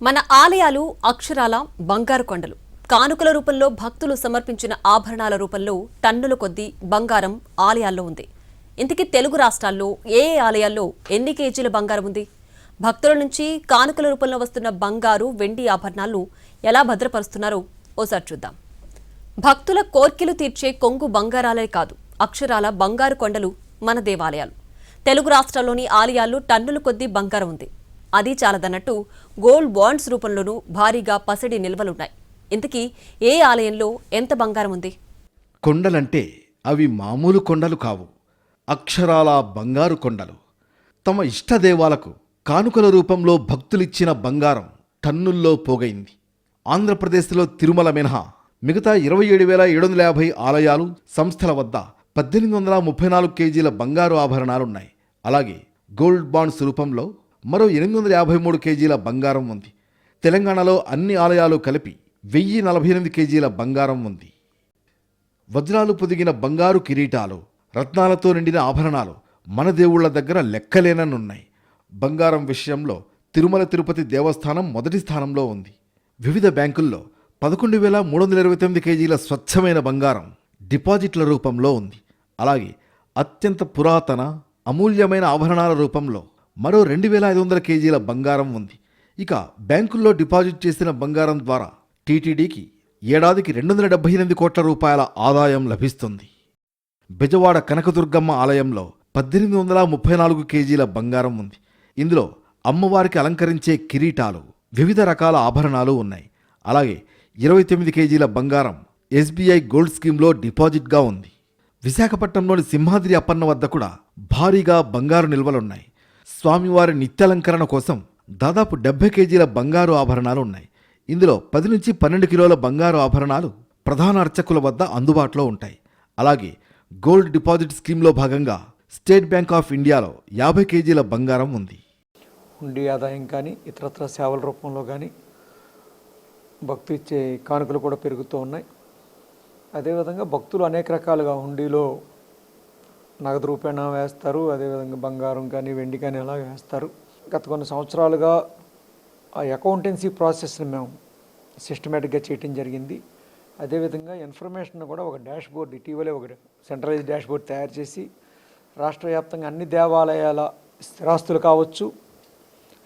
మన ఆలయాలు అక్షరాల బంగారు కొండలు. కానుకల రూపంలో భక్తులు సమర్పించిన ఆభరణాల రూపంలో టన్నుల కొద్దీ బంగారం ఆలయాల్లో ఉంది. ఇంతకీ తెలుగు రాష్ట్రాల్లో ఏ ఆలయాల్లో ఎన్ని కేజీల బంగారం ఉంది? భక్తుల నుంచి కానుకల రూపంలో వస్తున్న బంగారు, వెండి ఆభరణాలను ఎలా భద్రపరుస్తున్నారో ఓసారి చూద్దాం. భక్తుల కోర్కెలు తీర్చే కొంగు బంగారాలే కాదు, అక్షరాల బంగారు కొండలు మన దేవాలయాలు. తెలుగు రాష్ట్రాల్లోని ఆలయాల్లో టన్నుల కొద్దీ బంగారం ఉంది. అది చాలదన్నట్టు గోల్డ్ బాండ్స్ రూపంలోనూ భారీగా పసిడి నిల్వలున్నాయి. ఇంతకీ ఏ ఆలయంలో ఎంత బంగారం ఉంది? కొండలంటే అవి మామూలు కొండలు కావు, అక్షరాల బంగారు కొండలు. తమ ఇష్టదేవాలకు కానుకల రూపంలో భక్తులిచ్చిన బంగారం టన్నుల్లో పోగైంది. ఆంధ్రప్రదేశ్లో తిరుమల మినహా మిగతా 27,750 ఆలయాలు, సంస్థల వద్ద 1834 కేజీల బంగారు ఆభరణాలున్నాయి. అలాగే గోల్డ్ బాండ్స్ రూపంలో మరో 853 కేజీల బంగారం ఉంది. తెలంగాణలో అన్ని ఆలయాలు కలిపి 1048 కేజీల బంగారం ఉంది. వజ్రాలు పొదిగిన బంగారు కిరీటాలు, రత్నాలతో నిండిన ఆభరణాలు మన దేవుళ్ల దగ్గర లెక్కలేనన్నున్నాయి. బంగారం విషయంలో తిరుమల తిరుపతి దేవస్థానం మొదటి స్థానంలో ఉంది. వివిధ బ్యాంకుల్లో 11,329 కేజీల స్వచ్ఛమైన బంగారం డిపాజిట్ల రూపంలో ఉంది. అలాగే అత్యంత పురాతన అమూల్యమైన ఆభరణాల రూపంలో మరో 2,500 కేజీల బంగారం ఉంది. ఇక బ్యాంకుల్లో డిపాజిట్ చేసిన బంగారం ద్వారా టీటీడీకి ఏడాదికి 278 కోట్ల రూపాయల ఆదాయం లభిస్తుంది. బెజవాడ కనకదుర్గమ్మ ఆలయంలో 1834 కేజీల బంగారం ఉంది. ఇందులో అమ్మవారికి అలంకరించే కిరీటాలు, వివిధ రకాల ఆభరణాలు ఉన్నాయి. అలాగే 29 కేజీల బంగారం ఎస్బీఐ గోల్డ్ స్కీమ్లో డిపాజిట్గా ఉంది. విశాఖపట్నంలోని సింహాద్రి అప్పన్న వద్ద కూడా భారీగా బంగారు నిల్వలున్నాయి. స్వామివారి నిత్యాలంకరణ కోసం దాదాపు 70 కేజీల బంగారు ఆభరణాలు ఉన్నాయి. ఇందులో 10 నుంచి 12 కిలోల బంగారు ఆభరణాలు ప్రధాన అర్చకుల వద్ద అందుబాటులో ఉంటాయి. అలాగే గోల్డ్ డిపాజిట్ స్కీమ్లో భాగంగా స్టేట్ బ్యాంక్ ఆఫ్ ఇండియాలో 50 కేజీల బంగారం ఉంది. హుండీ ఆదాయం కానీ ఇతరత్ర సేవల రూపంలో కానీ భక్తులు ఇచ్చే కానుకలు కూడా పెరుగుతూ ఉన్నాయి. అదేవిధంగా భక్తులు అనేక రకాలుగా హుండీలో నగదు రూపేణా వేస్తారు, అదేవిధంగా బంగారం కానీ వెండి కానీ అలా వేస్తారు. గత కొన్ని సంవత్సరాలుగా ఆ అకౌంటెన్సీ ప్రాసెస్ని మేము సిస్టమేటిక్గా చేయటం జరిగింది. అదేవిధంగా ఇన్ఫర్మేషన్ కూడా ఒక డాష్ బోర్డ్, ఇటీవలే ఒక సెంట్రలైజ్ డాష్ బోర్డ్ తయారు చేసి రాష్ట్ర వ్యాప్తంగా అన్ని దేవాలయాల స్థిరాస్తులు కావచ్చు,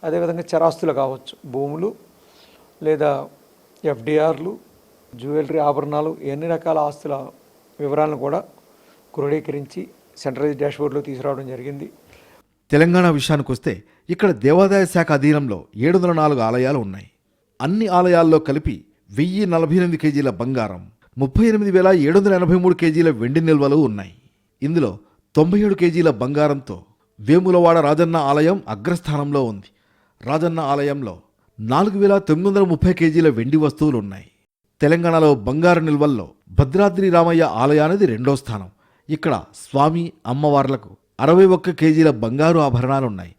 అదేవిధంగా చరాస్తులు కావచ్చు, భూములు లేదా ఎఫ్డిఆర్లు, జ్యువెలరీ ఆభరణాలు, ఎన్ని రకాల ఆస్తుల వివరాలను కూడా క్రోడీకరించి సెంట్రలైజ్ డాష్బోర్డ్లో తీసుకురావడం జరిగింది. తెలంగాణ విషయానికి వస్తే ఇక్కడ దేవాదాయ శాఖ అధీనంలో 704 ఆలయాలు ఉన్నాయి. అన్ని ఆలయాల్లో కలిపి 1048 కేజీల బంగారం, 38,783 కేజీల వెండి నిల్వలు ఉన్నాయి. ఇందులో 97 కేజీల బంగారంతో వేములవాడ రాజన్న ఆలయం అగ్రస్థానంలో ఉంది. రాజన్న ఆలయంలో 4,930 కేజీల వెండి వస్తువులు ఉన్నాయి. తెలంగాణలో బంగారు నిల్వల్లో భద్రాద్రి రామయ్య ఆలయానిది 2వ స్థానం. ఇక్కడ స్వామి అమ్మవార్లకు 61 కేజీల బంగారు ఆభరణాలున్నాయి.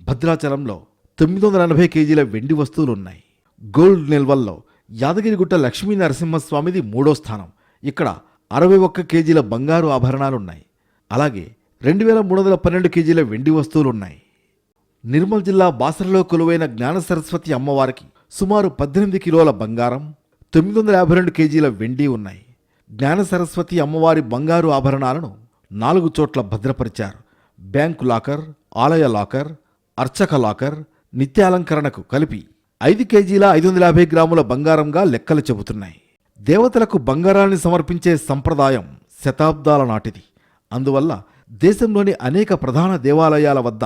భద్రాచలంలో 980 కేజీల వెండి వస్తువులున్నాయి. గోల్డ్ నిల్వల్లో యాదగిరిగుట్ట లక్ష్మీ నరసింహస్వామిది 3వ స్థానం. ఇక్కడ 61 కేజీల బంగారు ఆభరణాలున్నాయి. అలాగే 2,312 కేజీల వెండి వస్తువులున్నాయి. నిర్మల్ జిల్లా బాసరలో కొలువైన జ్ఞాన సరస్వతి అమ్మవారికి సుమారు 18 కిలోల బంగారం, 952 కేజీల వెండి ఉన్నాయి. జ్ఞాన సరస్వతి అమ్మవారి బంగారు ఆభరణాలను 4 చోట్ల భద్రపరిచారు. బ్యాంకు లాకర్, ఆలయ లాకర్, అర్చక లాకర్, నిత్యాలంకరణకు కలిపి 5 కేజీల 550 గ్రాముల బంగారంగా లెక్కలు చెబుతున్నాయి. దేవతలకు బంగారాన్ని సమర్పించే సంప్రదాయం శతాబ్దాల నాటిది. అందువల్ల దేశంలోని అనేక ప్రధాన దేవాలయాల వద్ద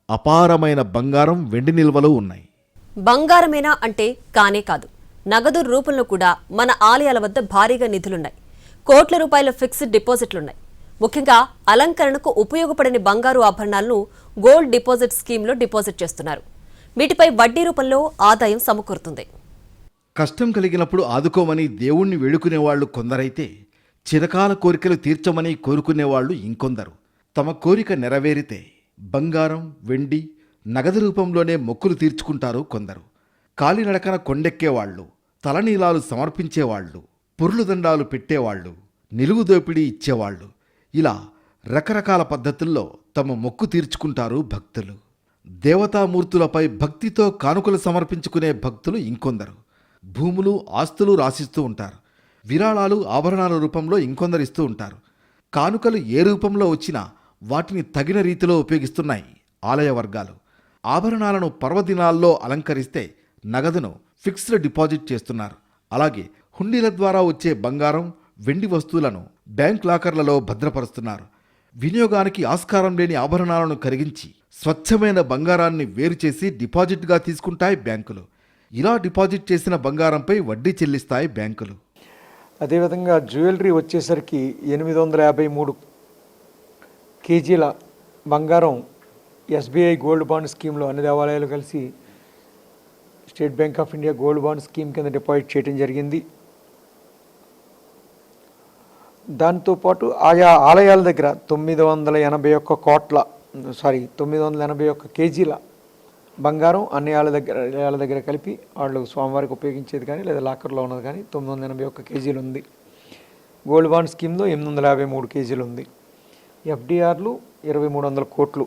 అపారమైన బంగారం, వెండి నిల్వలు ఉన్నాయి. బంగారమేనా అంటే కానే కాదు, నగదు రూపంలో కూడా మన ఆలయాల వద్ద భారీగా నిధులున్నాయి. కోట్ల రూపాయల ఫిక్స్డ్ డిపాజిట్లున్నాయి. ముఖ్యంగా అలంకరణకు ఉపయోగపడని బంగారు ఆభరణాలను గోల్డ్ డిపాజిట్ స్కీమ్లో డిపాజిట్ చేస్తున్నారు. వీటిపై వడ్డీ రూపంలో ఆదాయం సమకూరుతుంది. కష్టం కలిగినప్పుడు ఆదుకోమని దేవుణ్ణి వేడుకునేవాళ్లు కొందరైతే, చిరకాల కోరికలు తీర్చమని కోరుకునేవాళ్లు ఇంకొందరు. తమ కోరిక నెరవేరితే బంగారం, వెండి, నగదు రూపంలోనే మొక్కులు తీర్చుకుంటారు కొందరు. కాలినడకన కొండెక్కేవాళ్లు, తలనీలాలు సమర్పించేవాళ్లు, పుర్లుదండాలు పెట్టేవాళ్లు, నిలువు దోపిడీ ఇచ్చేవాళ్లు, ఇలా రకరకాల పద్ధతుల్లో తమ మొక్కు తీర్చుకుంటారు భక్తులు. దేవతామూర్తులపై భక్తితో కానుకలు సమర్పించుకునే భక్తులు ఇంకొందరు. భూములు, ఆస్తులు రాసిస్తూ ఉంటారు. విరాళాలు, ఆభరణాల రూపంలో ఇంకొందరు ఇస్తూ ఉంటారు. కానుకలు ఏ రూపంలో వచ్చినా వాటిని తగిన రీతిలో ఉపయోగిస్తున్నాయి ఆలయ వర్గాలు. ఆభరణాలను పర్వదినాల్లో అలంకరిస్తే నగదును ఫిక్స్డ్ డిపాజిట్ చేస్తున్నారు. అలాగే హుండీల ద్వారా వచ్చే బంగారం, వెండి వస్తువులను బ్యాంక్ లాకర్లలో భద్రపరుస్తున్నారు. వినియోగానికి ఆస్కారం లేని ఆభరణాలను కరిగించి స్వచ్ఛమైన బంగారాన్ని వేరు చేసి డిపాజిట్గా తీసుకుంటాయి బ్యాంకులు. ఇలా డిపాజిట్ చేసిన బంగారంపై వడ్డీ చెల్లిస్తాయి బ్యాంకులు. అదేవిధంగా జ్యువెలరీ వచ్చేసరికి 853 కేజీల బంగారం ఎస్బీఐ గోల్డ్ బాండ్ స్కీమ్లో అన్ని దేవాలయాలు కలిసి state bank of India gold bond scheme కింద డిపాజిట్ చేయడం జరిగింది. దాంతోపాటు ఆయా ఆలయాల దగ్గర 981 కేజీల బంగారం అన్ని ఆలయాల దగ్గర కలిపి వాళ్ళు స్వామివారికి ఉపయోగించేది కానీ లేదా లాకర్లో ఉన్నది కానీ 981 కేజీలు ఉంది. గోల్డ్ బాండ్ స్కీమ్లో 853 కేజీలు ఉంది. ఎఫ్డిఆర్లు 2300 కోట్లు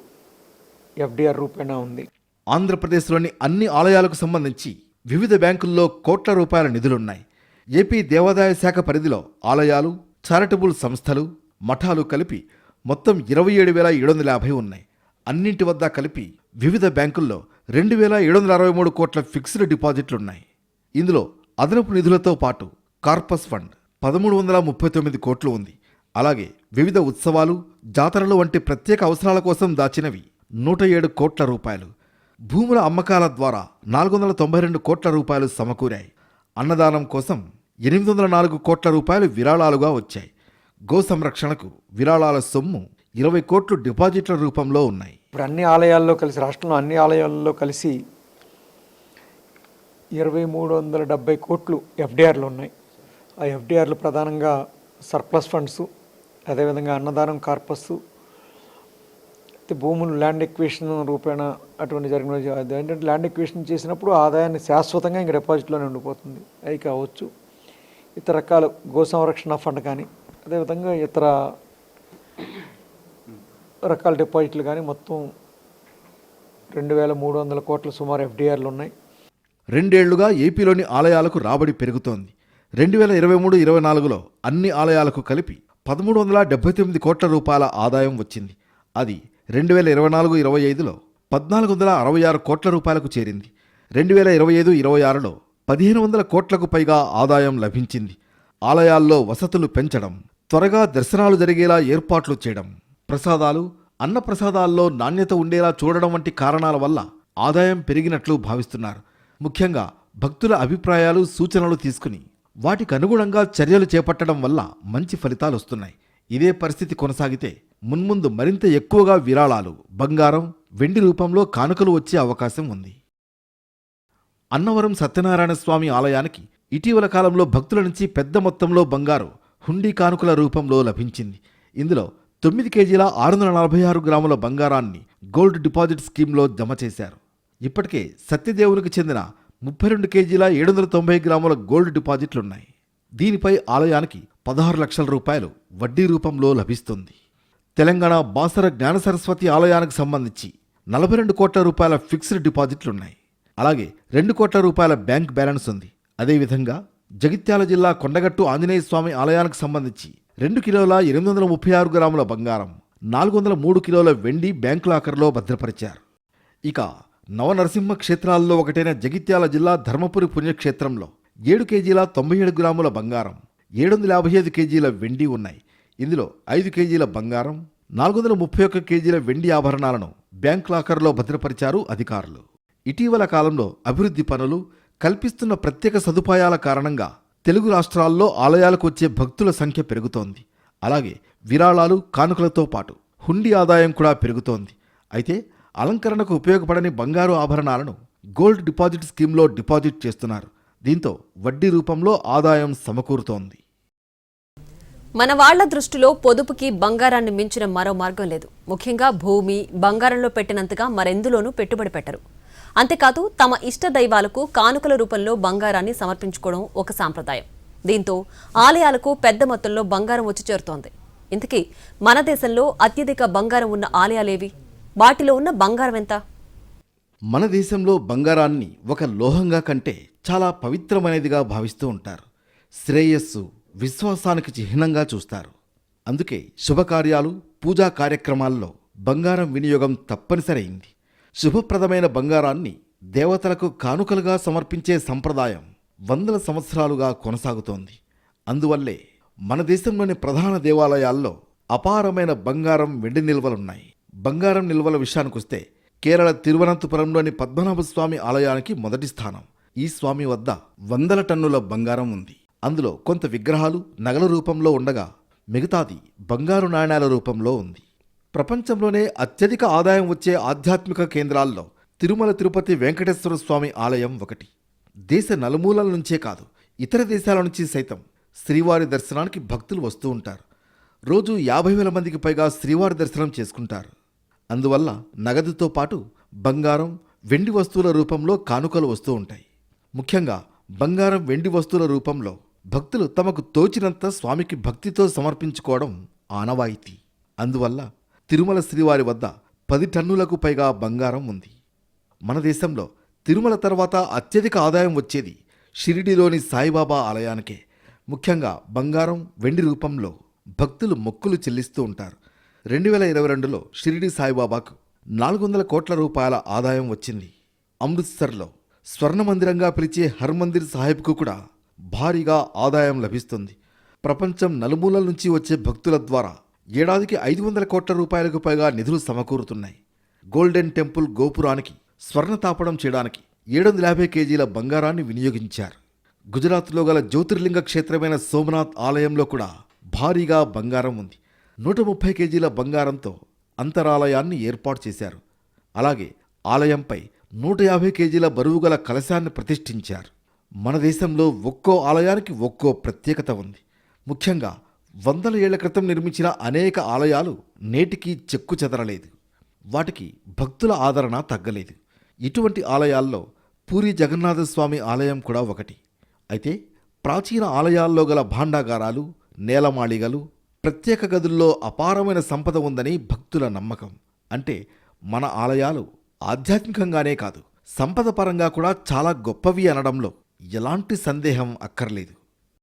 ఎఫ్డిఆర్ రూపేణా ఉంది. ఆంధ్రప్రదేశ్లోని అన్ని ఆలయాలకు సంబంధించి వివిధ బ్యాంకుల్లో కోట్ల రూపాయల నిధులున్నాయి. ఏపీ దేవాదాయ శాఖ పరిధిలో ఆలయాలు, చారిటబుల్ సంస్థలు, మఠాలు కలిపి మొత్తం 27,750 ఉన్నాయి. అన్నింటి వద్ద కలిపి వివిధ బ్యాంకుల్లో 2,763 కోట్ల ఫిక్స్డ్ డిపాజిట్లున్నాయి. ఇందులో అదనపు నిధులతో పాటు కార్పస్ ఫండ్ 1339 కోట్లు ఉంది. అలాగే వివిధ ఉత్సవాలు, జాతరలు వంటి ప్రత్యేక అవసరాల కోసం దాచినవి 107 కోట్ల రూపాయలు. భూముల అమ్మకాల ద్వారా 492 కోట్ల రూపాయలు సమకూరాయి. అన్నదానం కోసం 804 కోట్ల రూపాయలు విరాళాలుగా వచ్చాయి. గో సంరక్షణకు విరాళాల సొమ్ము 20 కోట్లు డిపాజిట్ల రూపంలో ఉన్నాయి. ఇప్పుడు అన్ని ఆలయాల్లో కలిసి రాష్ట్రంలో అన్ని ఆలయాల్లో కలిసి 2370 కోట్లు ఎఫ్డిఆర్లు ఉన్నాయి. ఆ ఎఫ్డిఆర్లు ప్రధానంగా సర్ప్లస్ ఫండ్స్, అదేవిధంగా అన్నదానం, కార్పస్, భూములు ల్యాండ్ ఎక్విజిషన్ రూపేణ అటువంటి జరిగిన ఏంటంటే ల్యాండ్ ఎక్విజిషన్ చేసినప్పుడు ఆదాయాన్ని శాశ్వతంగా ఇంక డిపాజిట్లోనే ఉండిపోతుంది. అవి కావచ్చు ఇతర రకాల గో సంరక్షణ ఫండ్ కానీ అదేవిధంగా ఇతర రకాల డిపాజిట్లు కానీ మొత్తం 2,300 కోట్ల సుమారు ఎఫ్డిఆర్లు ఉన్నాయి. 2 ఏళ్లుగా ఏపీలోని ఆలయాలకు రాబడి పెరుగుతోంది. 2023-24లో అన్ని ఆలయాలకు కలిపి 1379 కోట్ల రూపాయల ఆదాయం వచ్చింది. అది 2024-25లో 1466 కోట్ల రూపాయలకు చేరింది. 2025-26లో 1500 కోట్లకు పైగా ఆదాయం లభించింది. ఆలయాల్లో వసతులు పెంచడం, త్వరగా దర్శనాలు జరిగేలా ఏర్పాట్లు చేయడం, ప్రసాదాలు, అన్నప్రసాదాల్లో నాణ్యత ఉండేలా చూడడం వంటి కారణాల వల్ల ఆదాయం పెరిగినట్లు భావిస్తున్నారు. ముఖ్యంగా భక్తుల అభిప్రాయాలు, సూచనలు తీసుకుని వాటికి అనుగుణంగా చర్యలు చేపట్టడం వల్ల మంచి ఫలితాలు వస్తున్నాయి. ఇదే పరిస్థితి కొనసాగితే మున్ముందు మరింత ఎక్కువగా విరాళాలు, బంగారం, వెండి రూపంలో కానుకలు వచ్చే అవకాశం ఉంది. అన్నవరం సత్యనారాయణ స్వామి ఆలయానికి ఇటీవల కాలంలో భక్తుల నుంచి పెద్ద మొత్తంలో బంగారు హుండీ కానుకల రూపంలో లభించింది. ఇందులో 9 కేజీల 646 గ్రాముల బంగారాన్ని గోల్డ్ డిపాజిట్ స్కీమ్లో జమ చేశారు. ఇప్పటికే సత్యదేవునికి చెందిన 32 కేజీల 790 గ్రాముల గోల్డ్ డిపాజిట్లున్నాయి. దీనిపై ఆలయానికి 16 లక్షల రూపాయలు వడ్డీ రూపంలో లభిస్తుంది. తెలంగాణ బాసర జ్ఞాన సరస్వతి ఆలయానికి సంబంధించి 42 కోట్ల రూపాయల ఫిక్స్డ్ డిపాజిట్లున్నాయి. అలాగే 2 కోట్ల రూపాయల బ్యాంక్ బ్యాలెన్స్ ఉంది. అదేవిధంగా జగిత్యాల జిల్లా కొండగట్టు ఆంజనేయ స్వామి ఆలయానికి సంబంధించి 2 కిలోల 836 గ్రాముల బంగారం, 403 కిలోల వెండి బ్యాంక్ లాకర్లో భద్రపరిచారు. ఇక నవనరసింహ క్షేత్రాల్లో ఒకటైన జగిత్యాల జిల్లా ధర్మపురి పుణ్యక్షేత్రంలో 7 కేజీల 97 గ్రాముల బంగారం, 755 కేజీల వెండి ఉన్నాయి. ఇందులో 5 కేజీల బంగారం, 431 కేజీల వెండి ఆభరణాలను బ్యాంక్ లాకర్లో భద్రపరిచారు అధికారులు. ఇటీవల కాలంలో అభివృద్ధి పనులు, కల్పిస్తున్న ప్రత్యేక సదుపాయాల కారణంగా తెలుగు రాష్ట్రాల్లో ఆలయాలకు వచ్చే భక్తుల సంఖ్య పెరుగుతోంది. అలాగే విరాళాలు, కానుకలతో పాటు హుండీ ఆదాయం కూడా పెరుగుతోంది. అయితే అలంకరణకు ఉపయోగపడని బంగారు ఆభరణాలను గోల్డ్ డిపాజిట్ స్కీమ్లో డిపాజిట్ చేస్తున్నారు. దీంతో వడ్డీ రూపంలో ఆదాయం సమకూరుతోంది. మన వాళ్ల దృష్టిలో పొదుపుకి బంగారాన్ని మించిన మరో మార్గం లేదు. ముఖ్యంగా భూమి, బంగారంలో పెట్టినంతగా మరెందులోనూ పెట్టుబడి పెట్టరు. అంతేకాదు తమ ఇష్ట దైవాలకు కానుకల రూపంలో బంగారాన్ని సమర్పించుకోవడం ఒక సాంప్రదాయం. దీంతో ఆలయాలకు పెద్ద మొత్తంలో బంగారం వచ్చి చేరుతోంది. ఇంతకీ మన దేశంలో అత్యధిక బంగారం ఉన్న ఆలయాలేవి? వాటిలో ఉన్న బంగారం ఎంత? మన దేశంలో బంగారాన్ని ఒక లోహంగా కంటే చాలా పవిత్రమైనదిగా భావిస్తూ ఉంటారు. శ్రేయస్సు, విశ్వాసానికి చిహ్నంగా చూస్తారు. అందుకే శుభకార్యాలు, పూజా కార్యక్రమాల్లో బంగారం వినియోగం తప్పనిసరైంది. శుభప్రదమైన బంగారాన్ని దేవతలకు కానుకలుగా సమర్పించే సంప్రదాయం వందల సంవత్సరాలుగా కొనసాగుతోంది. అందువల్లే మన దేశంలోని ప్రధాన దేవాలయాల్లో అపారమైన బంగారం, వెండి నిల్వలున్నాయి. బంగారం నిల్వల విషయానికొస్తే కేరళ తిరువనంతపురంలోని పద్మనాభస్వామి ఆలయానికి మొదటి స్థానం. ఈ స్వామి వద్ద వందల టన్నుల బంగారం ఉంది. అందులో కొంత విగ్రహాలు, నగల రూపంలో ఉండగా మిగతాది బంగారు నాణేల రూపంలో ఉంది. ప్రపంచంలోనే అత్యధిక ఆదాయం వచ్చే ఆధ్యాత్మిక కేంద్రాల్లో తిరుమల తిరుపతి వెంకటేశ్వర స్వామి ఆలయం ఒకటి. దేశ నలుమూలల నుంచే కాదు, ఇతర దేశాల నుంచి సైతం శ్రీవారి దర్శనానికి భక్తులు వస్తూ ఉంటారు. రోజు 50,000 మందికి పైగా శ్రీవారి దర్శనం చేసుకుంటారు. అందువల్ల నగదుతో పాటు బంగారం, వెండి వస్తువుల రూపంలో కానుకలు వస్తూ ఉంటాయి. ముఖ్యంగా బంగారం, వెండి వస్తువుల రూపంలో భక్తులు తమకు తోచినంత స్వామికి భక్తితో సమర్పించుకోవడం ఆనవాయితీ. అందువల్ల తిరుమల శ్రీవారి వద్ద 10 టన్నులకు పైగా బంగారం ఉంది. మన దేశంలో తిరుమల తర్వాత అత్యధిక ఆదాయం వచ్చేది షిరిడిలోని సాయిబాబా ఆలయానికే. ముఖ్యంగా బంగారం, వెండి రూపంలో భక్తులు మొక్కులు చెల్లిస్తూ ఉంటారు. 2022లో షిరిడి సాయిబాబాకు 400 కోట్ల రూపాయల ఆదాయం వచ్చింది. అమృత్సర్లో స్వర్ణమందిరంగా పిలిచే హర్మందిర్ సాహిబ్కు కూడా భారీగా ఆదాయం లభిస్తుంది. ప్రపంచం నలుమూలల నుంచి వచ్చే భక్తుల ద్వారా ఏడాదికి 500 కోట్ల రూపాయలకు పైగా నిధులు సమకూరుతున్నాయి. గోల్డెన్ టెంపుల్ గోపురానికి స్వర్ణ తాపడం చేయడానికి 750 కేజీల బంగారాన్ని వినియోగించారు. గుజరాత్లో గల జ్యోతిర్లింగ క్షేత్రమైన సోమనాథ్ ఆలయంలో కూడా భారీగా బంగారం ఉంది. 130 కేజీల బంగారంతో అంతరాలయాన్ని ఏర్పాటు చేశారు. అలాగే ఆలయంపై 150 కేజీల బరువుగల కలశాన్ని ప్రతిష్ఠించారు. మన దేశంలో ఒక్కో ఆలయానికి ఒక్కో ప్రత్యేకత ఉంది. ముఖ్యంగా 100 ఏళ్ల క్రితం నిర్మించిన అనేక ఆలయాలు నేటికి చెక్కు చెదరలేదు. వాటికి భక్తుల ఆదరణ తగ్గలేదు. ఇటువంటి ఆలయాల్లో పూరి జగన్నాథస్వామి ఆలయం కూడా ఒకటి. అయితే ప్రాచీన ఆలయాల్లో గల భాండాగారాలు, నేలమాళిగలు, ప్రత్యేక గదుల్లో అపారమైన సంపద ఉందని భక్తుల నమ్మకం. అంటే మన ఆలయాలు ఆధ్యాత్మికంగానే కాదు, సంపద పరంగా కూడా చాలా గొప్పవి అనడంలో ఎలాంటి సందేహం అక్కర్లేదు.